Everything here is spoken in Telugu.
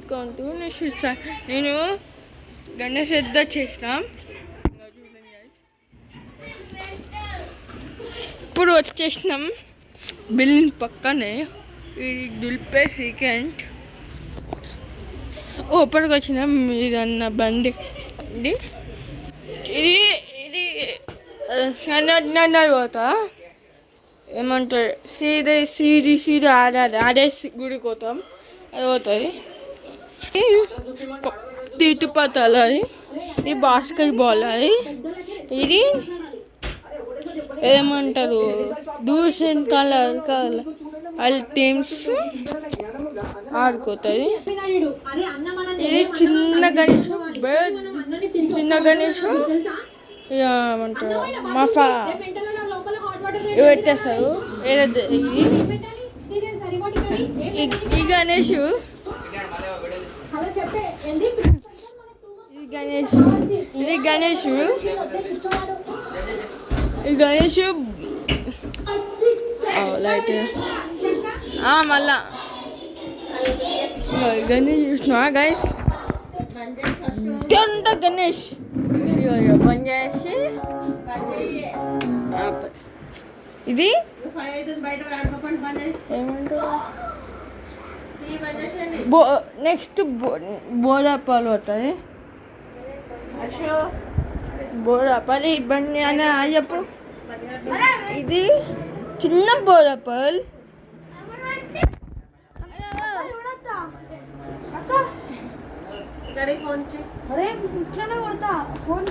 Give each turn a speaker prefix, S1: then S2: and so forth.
S1: Welcome to Nishith. నేను గణేష్ ఎద్ద చేసినాం. ఇప్పుడు వచ్చేసినాం బిల్డింగ్ పక్కనే. ఇది దులిపే సీకెంట్ ఓపడికి వచ్చినాం. మీదన్న బండి ఇది ఇది సన్నర్ పోతా ఏమంటారు సీది ఆడే గుడికి పోతాం. అది పోతుంది. తీటుపతాలు అది. ఇది బాస్కెట్ బాల్. అది ఇది ఏమంటారు డూసెన్ కలర్ వాళ్ళ టీమ్స్ ఆడుకోతుంది. ఇది చిన్న గణేష్ ఏమంటారు మఫా పెట్టేస్తారు. ఈ గణేష్ లైట్ మళ్ళా గణేష్ చూసినా గైస్. గణేష్ పని చేసి ఇది నెక్స్ట్ బోరాపాలు పడుతుంది. బోరాపాలు ఇబ్బంది అని చెప్పు. ఇది చిన్న బోరాపాల్.
S2: ఫోన్